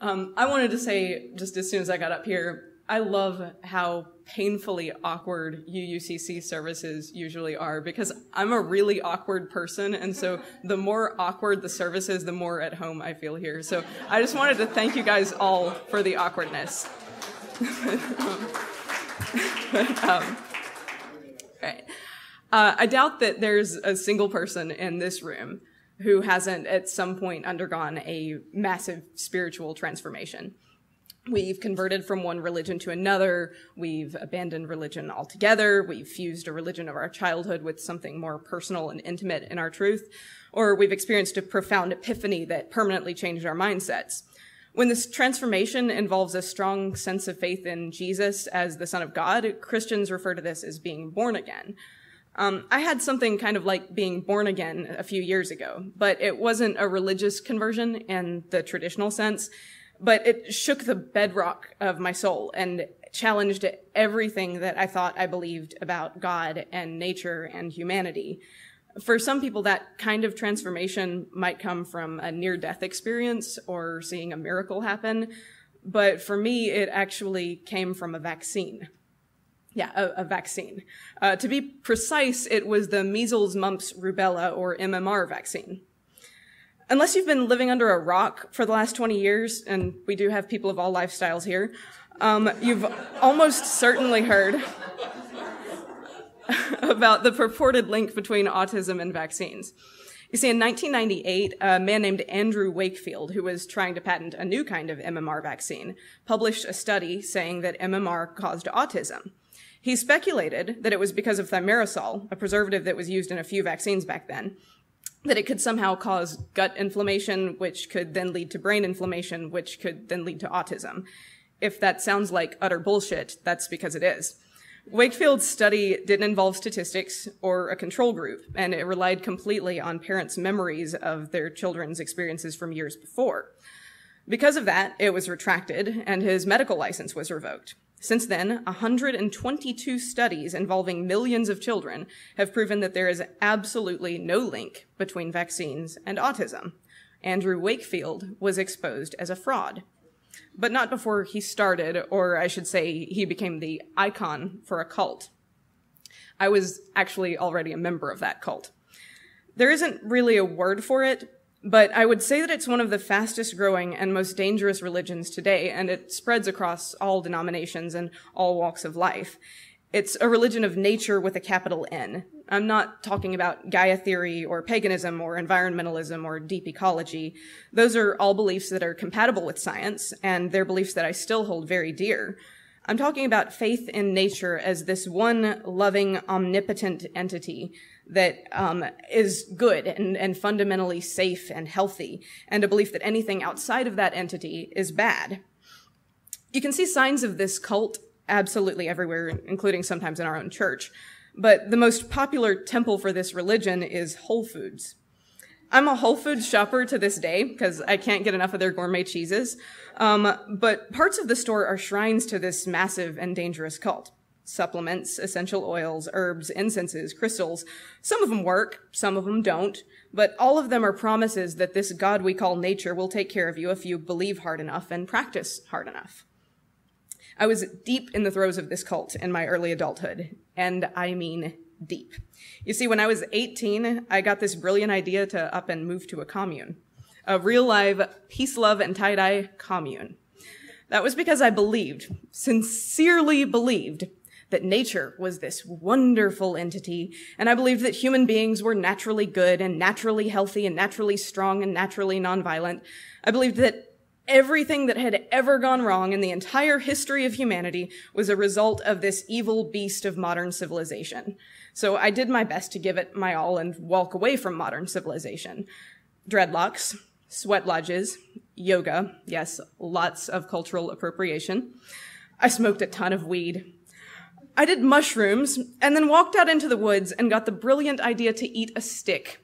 I wanted to say, just as soon as I got up here, I love how painfully awkward UUCC services usually are, because I'm a really awkward person, and so the more awkward the service is, the more at home I feel here. So I just wanted to thank you guys all for the awkwardness. Right. I doubt that there's a single person in this room who hasn't at some point undergone a massive spiritual transformation. We've converted from one religion to another, we've abandoned religion altogether, we've fused a religion of our childhood with something more personal and intimate in our truth, or we've experienced a profound epiphany that permanently changed our mindsets. When this transformation involves a strong sense of faith in Jesus as the Son of God, Christians refer to this as being born again. I had something kind of like being born again a few years ago, but it wasn't a religious conversion in the traditional sense, but it shook the bedrock of my soul and challenged everything that I thought I believed about God and nature and humanity. For some people, that kind of transformation might come from a near-death experience or seeing a miracle happen, but for me, it actually came from a vaccine. Yeah, a vaccine. To be precise, it was the measles, mumps, rubella, or MMR vaccine. Unless you've been living under a rock for the last 20 years, and we do have people of all lifestyles here, you've almost certainly heard about the purported link between autism and vaccines. You see, in 1998, a man named Andrew Wakefield, who was trying to patent a new kind of MMR vaccine, published a study saying that MMR caused autism. He speculated that it was because of thimerosal, a preservative that was used in a few vaccines back then, that it could somehow cause gut inflammation, which could then lead to brain inflammation, which could then lead to autism. If that sounds like utter bullshit, that's because it is. Wakefield's study didn't involve statistics or a control group, and it relied completely on parents' memories of their children's experiences from years before. Because of that, it was retracted, and his medical license was revoked. Since then, 122 studies involving millions of children have proven that there is absolutely no link between vaccines and autism. Andrew Wakefield was exposed as a fraud. But not before he started, or I should say he became the icon for a cult. I was actually already a member of that cult. There isn't really a word for it, but I would say that it's one of the fastest growing and most dangerous religions today, and it spreads across all denominations and all walks of life. It's a religion of nature with a capital N. I'm not talking about Gaia theory or paganism or environmentalism or deep ecology. Those are all beliefs that are compatible with science, and they're beliefs that I still hold very dear. I'm talking about faith in nature as this one loving, omnipotent entity that is good and fundamentally safe and healthy, and a belief that anything outside of that entity is bad. You can see signs of this cult absolutely everywhere, including sometimes in our own church. But the most popular temple for this religion is Whole Foods. I'm a Whole Foods shopper to this day because I can't get enough of their gourmet cheeses. But parts of the store are shrines to this massive and dangerous cult. Supplements, essential oils, herbs, incenses, crystals. Some of them work, some of them don't, but all of them are promises that this God we call nature will take care of you if you believe hard enough and practice hard enough. I was deep in the throes of this cult in my early adulthood, and I mean deep. You see, when I was 18, I got this brilliant idea to up and move to a commune. A real live peace, love, and tie-dye commune. That was because I believed, sincerely believed, that nature was this wonderful entity, and I believed that human beings were naturally good and naturally healthy and naturally strong and naturally nonviolent. I believed that everything that had ever gone wrong in the entire history of humanity was a result of this evil beast of modern civilization. So I did my best to give it my all and walk away from modern civilization. Dreadlocks, sweat lodges, yoga, yes, lots of cultural appropriation. I smoked a ton of weed. I did mushrooms and then walked out into the woods and got the brilliant idea to eat a stick.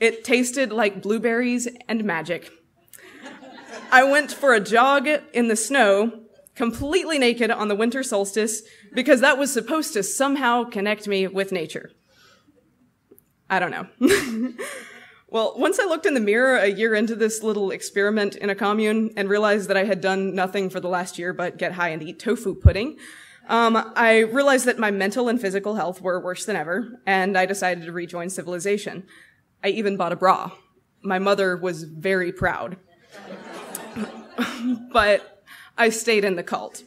It tasted like blueberries and magic. I went for a jog in the snow, completely naked on the winter solstice, because that was supposed to somehow connect me with nature. I don't know. Well, once I looked in the mirror a year into this little experiment in a commune and realized that I had done nothing for the last year but get high and eat tofu pudding, I realized that my mental and physical health were worse than ever, and I decided to rejoin civilization. I even bought a bra. My mother was very proud. But I stayed in the cult.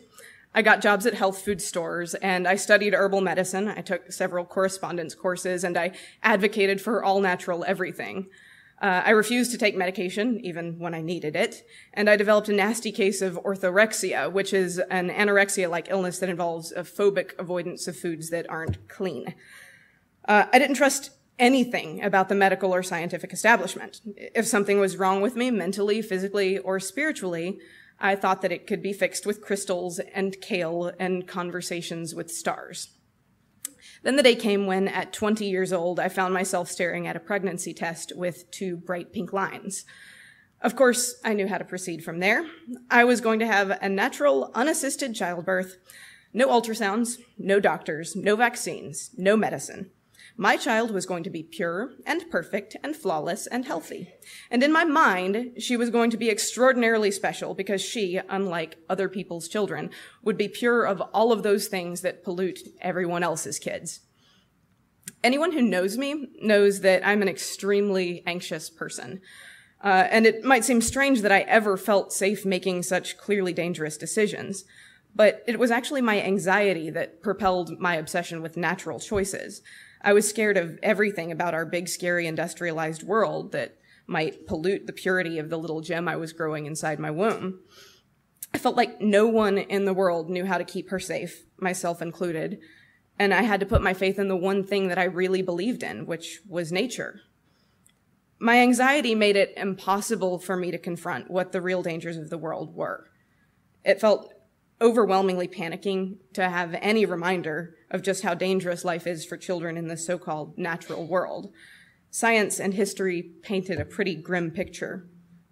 I got jobs at health food stores, and I studied herbal medicine. I took several correspondence courses, and I advocated for all-natural everything. I refused to take medication, even when I needed it, and I developed a nasty case of orthorexia, which is an anorexia-like illness that involves a phobic avoidance of foods that aren't clean. I didn't trust anything about the medical or scientific establishment. If something was wrong with me, mentally, physically, or spiritually, I thought that it could be fixed with crystals and kale and conversations with stars. Then the day came when, at 20 years old, I found myself staring at a pregnancy test with 2 bright pink lines. Of course, I knew how to proceed from there. I was going to have a natural, unassisted childbirth. No ultrasounds, no doctors, no vaccines, no medicine. My child was going to be pure and perfect and flawless and healthy. And in my mind, she was going to be extraordinarily special because she, unlike other people's children, would be pure of all of those things that pollute everyone else's kids. Anyone who knows me knows that I'm an extremely anxious person. And it might seem strange that I ever felt safe making such clearly dangerous decisions. But it was actually my anxiety that propelled my obsession with natural choices. I was scared of everything about our big, scary, industrialized world that might pollute the purity of the little gem I was growing inside my womb. I felt like no one in the world knew how to keep her safe, myself included, and I had to put my faith in the one thing that I really believed in, which was nature. My anxiety made it impossible for me to confront what the real dangers of the world were. It felt overwhelmingly panicking to have any reminder of just how dangerous life is for children in the so-called natural world. Science and history painted a pretty grim picture.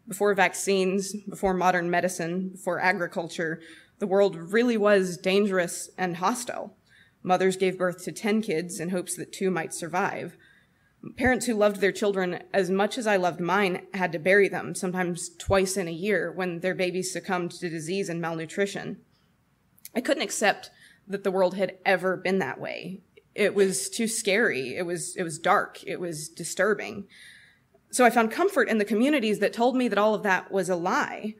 Before vaccines, before modern medicine, before agriculture, the world really was dangerous and hostile. Mothers gave birth to 10 kids in hopes that 2 might survive. Parents who loved their children as much as I loved mine had to bury them, sometimes twice in a year, when their babies succumbed to disease and malnutrition. I couldn't accept that the world had ever been that way. It was too scary. It was dark. It was disturbing. So I found comfort in the communities that told me that all of that was a lie.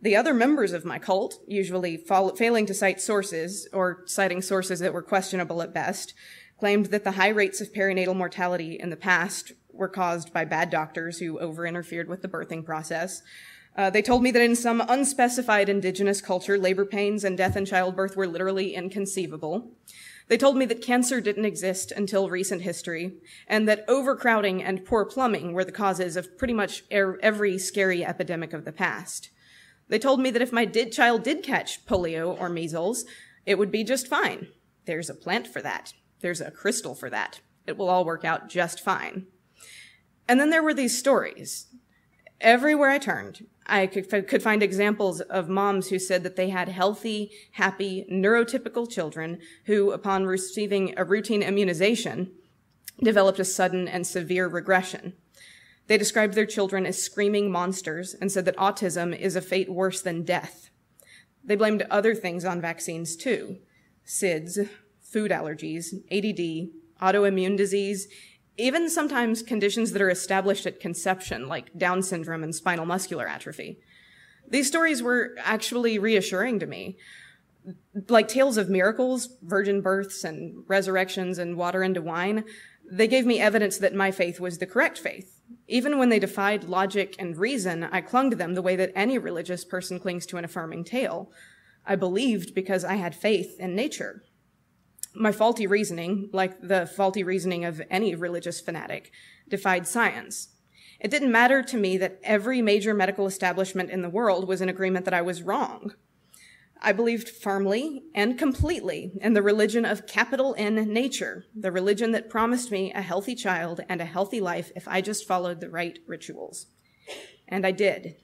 The other members of my cult, usually failing to cite sources, or citing sources that were questionable at best, claimed that the high rates of perinatal mortality in the past were caused by bad doctors who over-interfered with the birthing process. They told me that in some unspecified indigenous culture, labor pains and death in childbirth were literally inconceivable. They told me that cancer didn't exist until recent history, and that overcrowding and poor plumbing were the causes of pretty much every scary epidemic of the past. They told me that if my child did catch polio or measles, it would be just fine. There's a plant for that. There's a crystal for that. It will all work out just fine. And then there were these stories. Everywhere I turned, I could find examples of moms who said that they had healthy, happy, neurotypical children who, upon receiving a routine immunization, developed a sudden and severe regression. They described their children as screaming monsters and said that autism is a fate worse than death. They blamed other things on vaccines too: SIDS, food allergies, ADD, autoimmune disease, even sometimes conditions that are established at conception, like Down syndrome and spinal muscular atrophy. These stories were actually reassuring to me. Like tales of miracles, virgin births, and resurrections and water into wine, they gave me evidence that my faith was the correct faith. Even when they defied logic and reason, I clung to them the way that any religious person clings to an affirming tale. I believed because I had faith in nature. My faulty reasoning, like the faulty reasoning of any religious fanatic, defied science. It didn't matter to me that every major medical establishment in the world was in agreement that I was wrong. I believed firmly and completely in the religion of capital N nature, the religion that promised me a healthy child and a healthy life if I just followed the right rituals. And I did.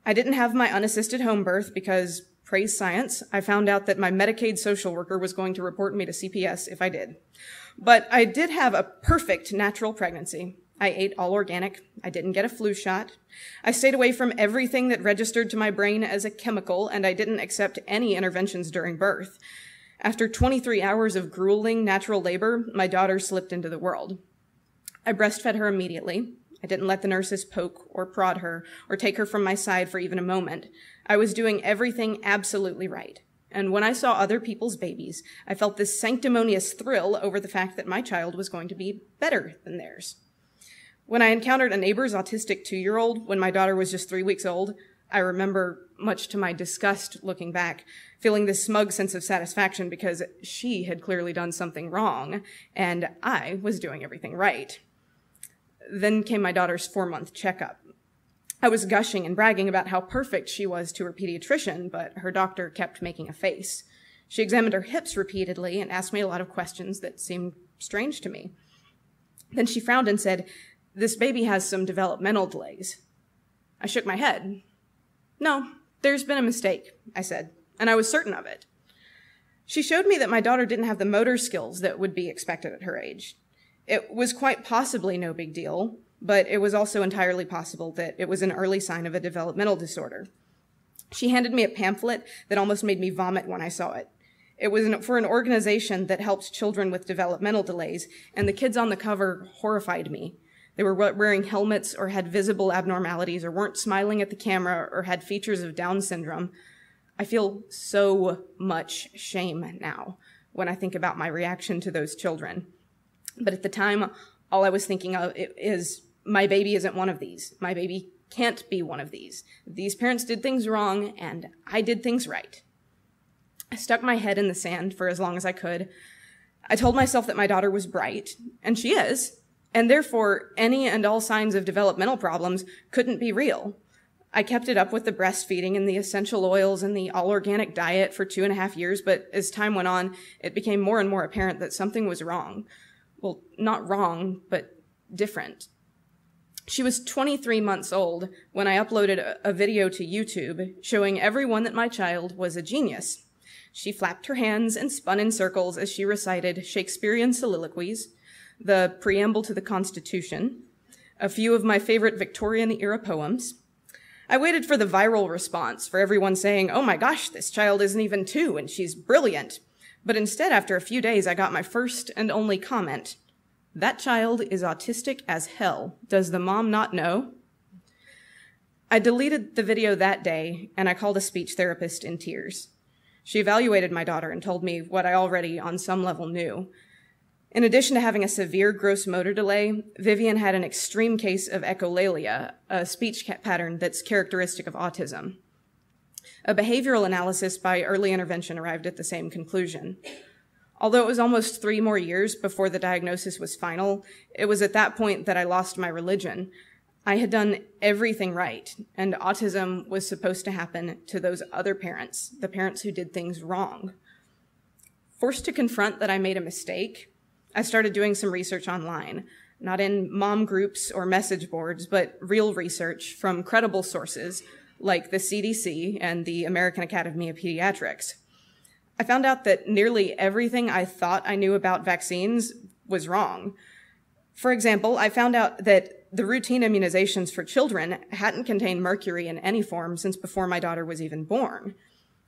I didn't have my unassisted home birth because, praise science, I found out that my Medicaid social worker was going to report me to CPS if I did. But I did have a perfect natural pregnancy. I ate all organic. I didn't get a flu shot. I stayed away from everything that registered to my brain as a chemical, and I didn't accept any interventions during birth. After 23 hours of grueling natural labor, my daughter slipped into the world. I breastfed her immediately. I didn't let the nurses poke or prod her or take her from my side for even a moment. I was doing everything absolutely right. And when I saw other people's babies, I felt this sanctimonious thrill over the fact that my child was going to be better than theirs. When I encountered a neighbor's autistic 2-year-old when my daughter was just 3 weeks old, I remember, much to my disgust looking back, feeling this smug sense of satisfaction because she had clearly done something wrong, and I was doing everything right. Then came my daughter's 4-month checkup. I was gushing and bragging about how perfect she was to her pediatrician, but her doctor kept making a face. She examined her hips repeatedly and asked me a lot of questions that seemed strange to me. Then she frowned and said, "This baby has some developmental delays." I shook my head. "No, there's been a mistake," I said, and I was certain of it. She showed me that my daughter didn't have the motor skills that would be expected at her age. It was quite possibly no big deal, but it was also entirely possible that it was an early sign of a developmental disorder. She handed me a pamphlet that almost made me vomit when I saw it. It was for an organization that helps children with developmental delays, and the kids on the cover horrified me. They were wearing helmets or had visible abnormalities or weren't smiling at the camera or had features of Down syndrome. I feel so much shame now when I think about my reaction to those children. But at the time, all I was thinking of is, my baby isn't one of these. My baby can't be one of these. These parents did things wrong, and I did things right. I stuck my head in the sand for as long as I could. I told myself that my daughter was bright, and she is, and therefore any and all signs of developmental problems couldn't be real. I kept it up with the breastfeeding and the essential oils and the all-organic diet for 2.5 years, but as time went on, it became more and more apparent that something was wrong. Well, not wrong, but different. She was 23 months old when I uploaded a video to YouTube showing everyone that my child was a genius. She flapped her hands and spun in circles as she recited Shakespearean soliloquies, the preamble to the Constitution, a few of my favorite Victorian-era poems. I waited for the viral response, for everyone saying, "Oh my gosh, this child isn't even 2 and she's brilliant." But instead, after a few days, I got my first and only comment. "That child is autistic as hell. Does the mom not know?" I deleted the video that day, and I called a speech therapist in tears. She evaluated my daughter and told me what I already on some level knew. In addition to having a severe gross motor delay, Vivian had an extreme case of echolalia, a speech pattern that's characteristic of autism. A behavioral analysis by early intervention arrived at the same conclusion. Although it was almost 3 more years before the diagnosis was final, it was at that point that I lost my religion. I had done everything right, and autism was supposed to happen to those other parents, the parents who did things wrong. Forced to confront that I made a mistake, I started doing some research online, not in mom groups or message boards, but real research from credible sources like the CDC and the American Academy of Pediatrics. I found out that nearly everything I thought I knew about vaccines was wrong. For example, I found out that the routine immunizations for children hadn't contained mercury in any form since before my daughter was even born.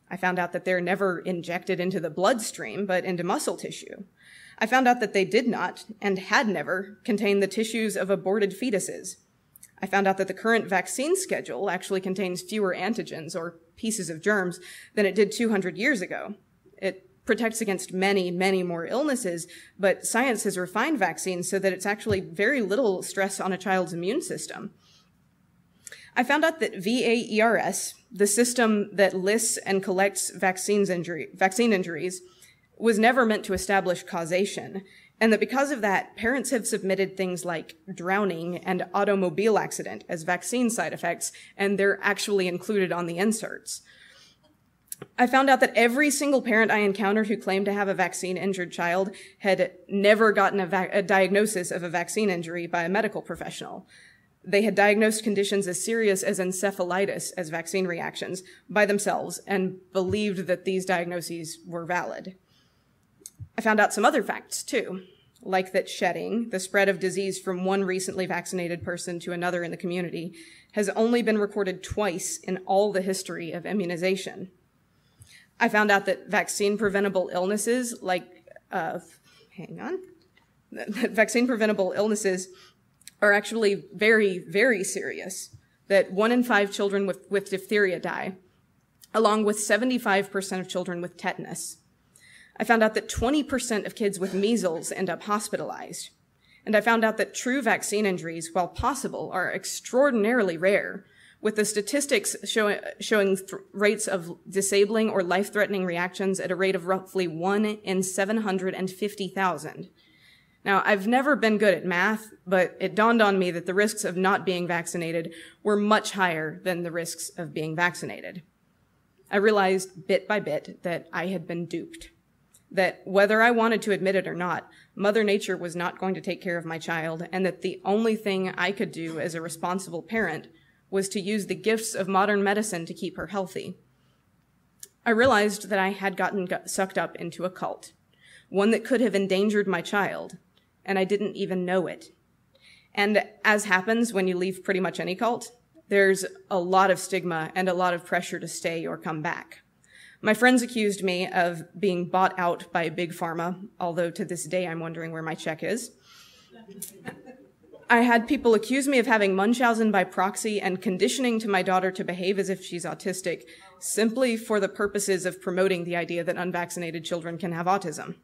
I found out that they're never injected into the bloodstream, but into muscle tissue. I found out that they did not, and had never, contained the tissues of aborted fetuses. I found out that the current vaccine schedule actually contains fewer antigens, or pieces of germs, than it did 200 years ago. It protects against many, many more illnesses, but science has refined vaccines so that it's actually very little stress on a child's immune system. I found out that VAERS, the system that lists and collects vaccine injuries, was never meant to establish causation, and that because of that, parents have submitted things like drowning and automobile accident as vaccine side effects, and they're actually included on the inserts. I found out that every single parent I encountered who claimed to have a vaccine-injured child had never gotten a diagnosis of a vaccine injury by a medical professional. They had diagnosed conditions as serious as encephalitis as vaccine reactions by themselves and believed that these diagnoses were valid. I found out some other facts, too. like that shedding, the spread of disease from one recently vaccinated person to another in the community, has only been recorded twice in all the history of immunization. I found out that vaccine-preventable illnesses vaccine-preventable illnesses are actually very, very serious, that 1 in 5 children with diphtheria die, along with 75% of children with tetanus. I found out that 20% of kids with measles end up hospitalized. And I found out that true vaccine injuries, while possible, are extraordinarily rare, with the statistics showing rates of disabling or life-threatening reactions at a rate of roughly 1 in 750,000. Now, I've never been good at math, but it dawned on me that the risks of not being vaccinated were much higher than the risks of being vaccinated. I realized bit by bit that I had been duped, that whether I wanted to admit it or not, Mother Nature was not going to take care of my child, and that the only thing I could do as a responsible parent was to use the gifts of modern medicine to keep her healthy. I realized that I had gotten sucked up into a cult, one that could have endangered my child, and I didn't even know it. And as happens when you leave pretty much any cult, there's a lot of stigma and a lot of pressure to stay or come back. My friends accused me of being bought out by Big Pharma, although to this day I'm wondering where my check is. I had people accuse me of having Munchausen by proxy and conditioning to my daughter to behave as if she's autistic, simply for the purposes of promoting the idea that unvaccinated children can have autism.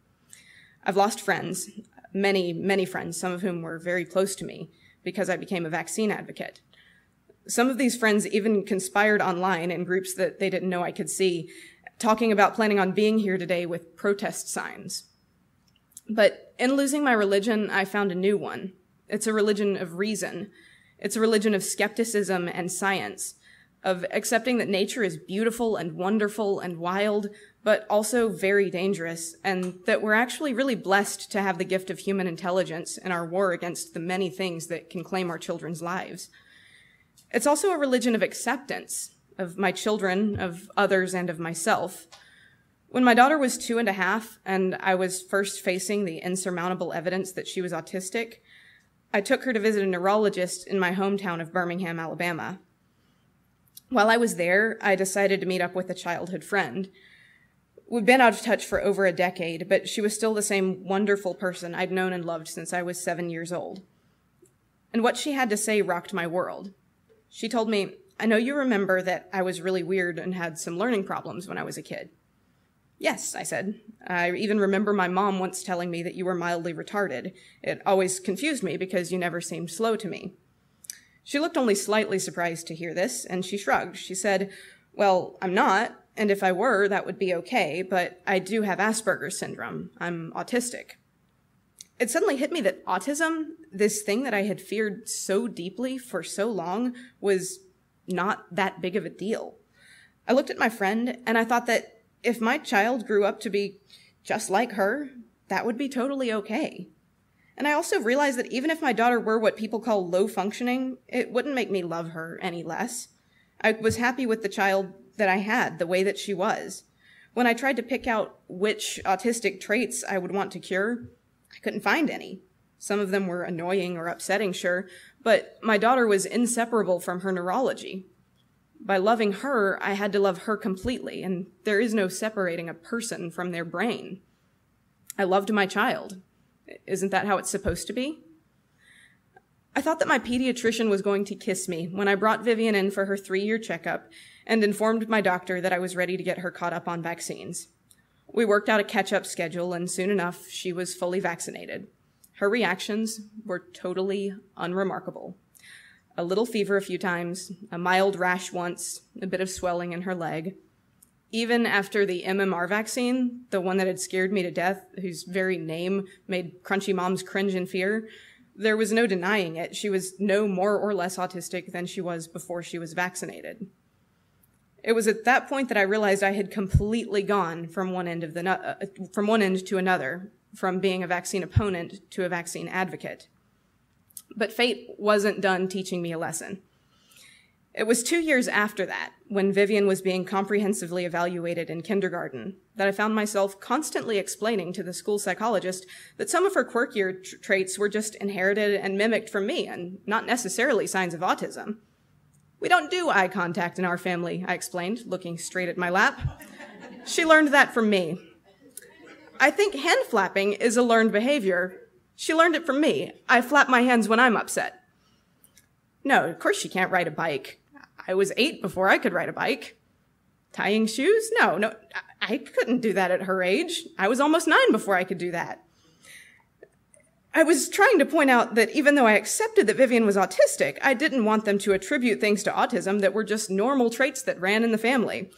I've lost friends, many, many friends, some of whom were very close to me, because I became a vaccine advocate. Some of these friends even conspired online in groups that they didn't know I could see, talking about planning on being here today with protest signs. But in losing my religion, I found a new one. It's a religion of reason. It's a religion of skepticism and science, of accepting that nature is beautiful and wonderful and wild, but also very dangerous, and that we're actually really blessed to have the gift of human intelligence in our war against the many things that can claim our children's lives. It's also a religion of acceptance, of my children, of others, and of myself. When my daughter was 2.5 and I was first facing the insurmountable evidence that she was autistic, I took her to visit a neurologist in my hometown of Birmingham, Alabama. While I was there, I decided to meet up with a childhood friend. We'd been out of touch for over a decade, but she was still the same wonderful person I'd known and loved since I was 7 years old. And what she had to say rocked my world. She told me, "I know you remember that I was really weird and had some learning problems when I was a kid." "Yes," I said. "I even remember my mom once telling me that you were mildly retarded. It always confused me because you never seemed slow to me." She looked only slightly surprised to hear this, and she shrugged. She said, "Well, I'm not, and if I were, that would be okay, but I do have Asperger's syndrome. I'm autistic." It suddenly hit me that autism, this thing that I had feared so deeply for so long, was not that big of a deal. I looked at my friend, and I thought that if my child grew up to be just like her, that would be totally okay. And I also realized that even if my daughter were what people call low functioning, it wouldn't make me love her any less. I was happy with the child that I had, the way that she was. When I tried to pick out which autistic traits I would want to cure, I couldn't find any. Some of them were annoying or upsetting, sure, but my daughter was inseparable from her neurology. By loving her, I had to love her completely, and there is no separating a person from their brain. I loved my child. Isn't that how it's supposed to be? I thought that my pediatrician was going to kiss me when I brought Vivian in for her 3-year checkup and informed my doctor that I was ready to get her caught up on vaccines. We worked out a catch-up schedule, and soon enough, she was fully vaccinated. Her reactions were totally unremarkable. A little fever a few times, a mild rash once, a bit of swelling in her leg. Even after the MMR vaccine, the one that had scared me to death, whose very name made crunchy moms cringe in fear, there was no denying it. She was no more or less autistic than she was before she was vaccinated. It was at that point that I realized I had completely gone from one end to another, from being a vaccine opponent to a vaccine advocate. But fate wasn't done teaching me a lesson. It was 2 years after that, when Vivian was being comprehensively evaluated in kindergarten, that I found myself constantly explaining to the school psychologist that some of her quirkier traits were just inherited and mimicked from me and not necessarily signs of autism. "We don't do eye contact in our family," I explained, looking straight at my lap. "She learned that from me." "I think hand flapping is a learned behavior. She learned it from me. I flap my hands when I'm upset." "No, of course she can't ride a bike. I was 8 before I could ride a bike." "Tying shoes? No, I couldn't do that at her age. I was almost 9 before I could do that." I was trying to point out that even though I accepted that Vivian was autistic, I didn't want them to attribute things to autism that were just normal traits that ran in the family.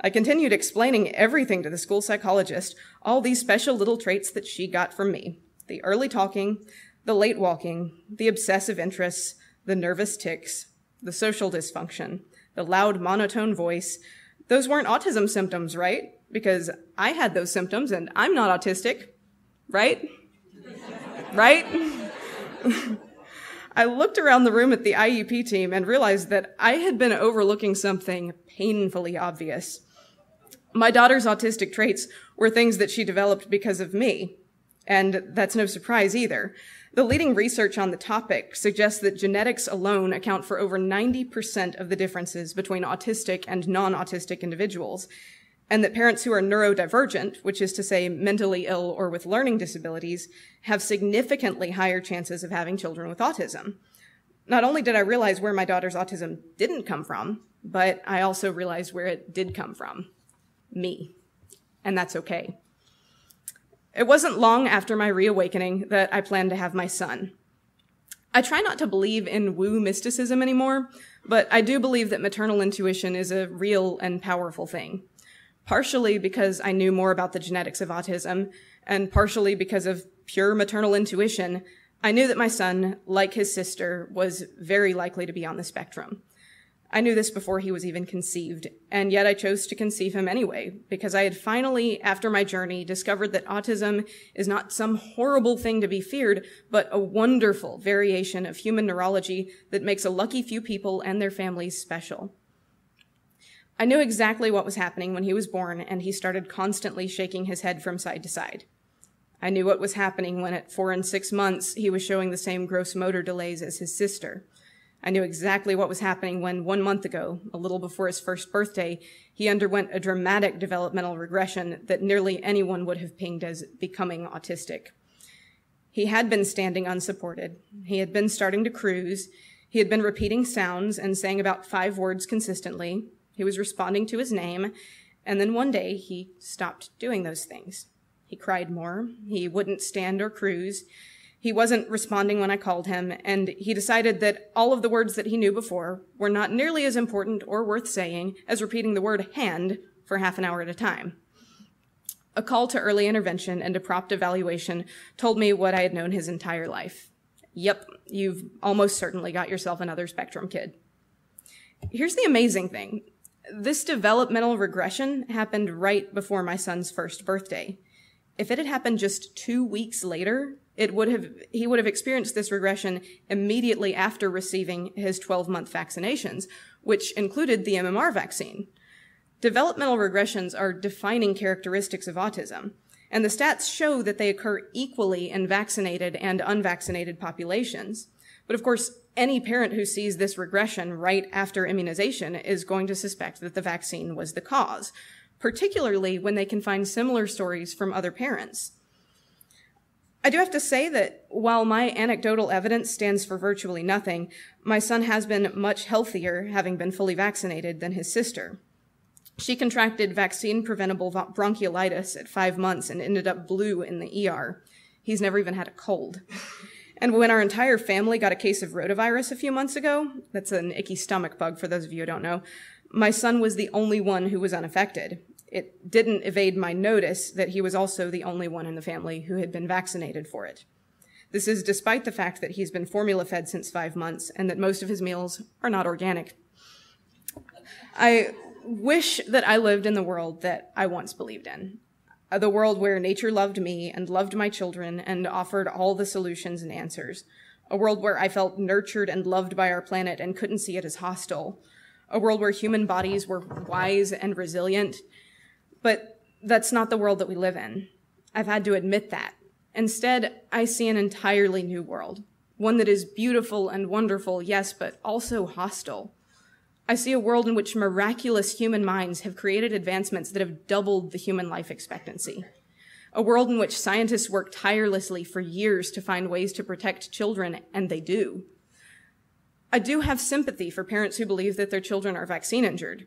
I continued explaining everything to the school psychologist, all these special little traits that she got from me. The early talking, the late walking, the obsessive interests, the nervous tics, the social dysfunction, the loud monotone voice. Those weren't autism symptoms, right? Because I had those symptoms and I'm not autistic, right? Right? I looked around the room at the IEP team and realized that I had been overlooking something painfully obvious. My daughter's autistic traits were things that she developed because of me, and that's no surprise either. The leading research on the topic suggests that genetics alone account for over 90% of the differences between autistic and non-autistic individuals, and that parents who are neurodivergent, which is to say mentally ill or with learning disabilities, have significantly higher chances of having children with autism. Not only did I realize where my daughter's autism didn't come from, but I also realized where it did come from. Me. And that's okay. It wasn't long after my reawakening that I planned to have my son. I try not to believe in woo mysticism anymore, but I do believe that maternal intuition is a real and powerful thing. Partially because I knew more about the genetics of autism, and partially because of pure maternal intuition, I knew that my son, like his sister, was very likely to be on the spectrum. I knew this before he was even conceived, and yet I chose to conceive him anyway, because I had finally, after my journey, discovered that autism is not some horrible thing to be feared, but a wonderful variation of human neurology that makes a lucky few people and their families special. I knew exactly what was happening when he was born, and he started constantly shaking his head from side to side. I knew what was happening when at 4 and 6 months he was showing the same gross motor delays as his sister. I knew exactly what was happening when 1 month ago, a little before his first birthday, he underwent a dramatic developmental regression that nearly anyone would have pinged as becoming autistic. He had been standing unsupported. He had been starting to cruise. He had been repeating sounds and saying about 5 words consistently. He was responding to his name, and then one day he stopped doing those things. He cried more. He wouldn't stand or cruise. He wasn't responding when I called him, and he decided that all of the words that he knew before were not nearly as important or worth saying as repeating the word hand for half an hour at a time. A call to early intervention and a prompt evaluation told me what I had known his entire life. Yep, you've almost certainly got yourself another spectrum kid. Here's the amazing thing. This developmental regression happened right before my son's first birthday. If it had happened just 2 weeks later, he would have experienced this regression immediately after receiving his 12-month vaccinations, which included the MMR vaccine. Developmental regressions are defining characteristics of autism, and the stats show that they occur equally in vaccinated and unvaccinated populations. But of course, any parent who sees this regression right after immunization is going to suspect that the vaccine was the cause, particularly when they can find similar stories from other parents. I do have to say that while my anecdotal evidence stands for virtually nothing, my son has been much healthier, having been fully vaccinated, than his sister. She contracted vaccine-preventable bronchiolitis at 5 months and ended up blue in the ER. He's never even had a cold. And when our entire family got a case of rotavirus a few months ago, that's an icky stomach bug for those of you who don't know, my son was the only one who was unaffected. It didn't evade my notice that he was also the only one in the family who had been vaccinated for it. This is despite the fact that he's been formula-fed since 5 months and that most of his meals are not organic. I wish that I lived in the world that I once believed in. The world where nature loved me and loved my children and offered all the solutions and answers. A world where I felt nurtured and loved by our planet and couldn't see it as hostile. a world where human bodies were wise and resilient. But that's not the world that we live in. I've had to admit that. Instead, I see an entirely new world, one that is beautiful and wonderful, yes, but also hostile. I see a world in which miraculous human minds have created advancements that have doubled the human life expectancy. A world in which scientists work tirelessly for years to find ways to protect children, and they do. I do have sympathy for parents who believe that their children are vaccine injured.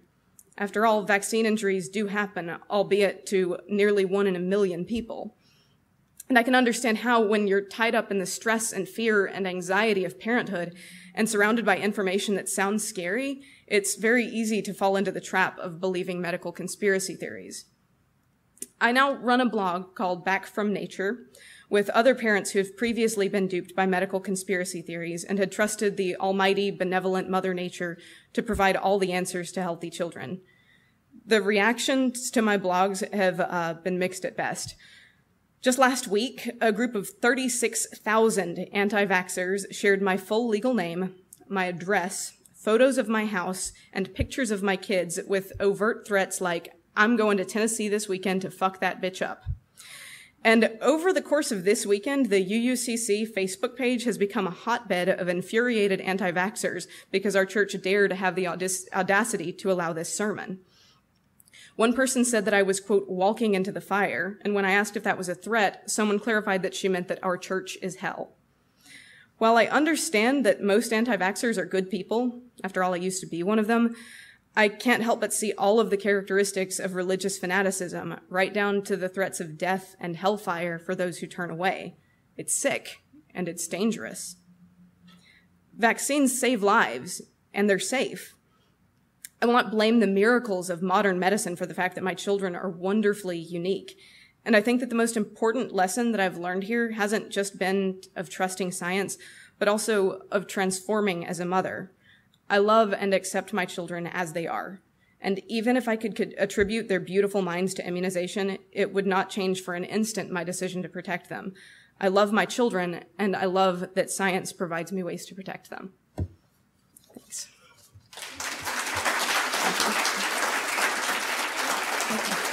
After all, vaccine injuries do happen, albeit to nearly 1 in a million people. And I can understand how, when you're tied up in the stress and fear and anxiety of parenthood and surrounded by information that sounds scary, it's very easy to fall into the trap of believing medical conspiracy theories. I now run a blog called Back from Nature with other parents who have previously been duped by medical conspiracy theories and had trusted the almighty, benevolent Mother Nature to provide all the answers to healthy children. The reactions to my blogs have been mixed at best. Just last week, a group of 36,000 anti-vaxxers shared my full legal name, my address, photos of my house, and pictures of my kids with overt threats like, "I'm going to Tennessee this weekend to fuck that bitch up." And over the course of this weekend, the UUCC Facebook page has become a hotbed of infuriated anti-vaxxers because our church dared to have the audacity to allow this sermon. One person said that I was, quote, walking into the fire, and when I asked if that was a threat, someone clarified that she meant that our church is hell. While I understand that most anti-vaxxers are good people, after all, I used to be one of them, I can't help but see all of the characteristics of religious fanaticism, right down to the threats of death and hellfire for those who turn away. It's sick, and it's dangerous. Vaccines save lives, and they're safe. I will not blame the miracles of modern medicine for the fact that my children are wonderfully unique. And I think that the most important lesson that I've learned here hasn't just been of trusting science, but also of transforming as a mother. I love and accept my children as they are. And even if I could attribute their beautiful minds to immunization, it would not change for an instant my decision to protect them. I love my children, and I love that science provides me ways to protect them. Thanks. Thank you.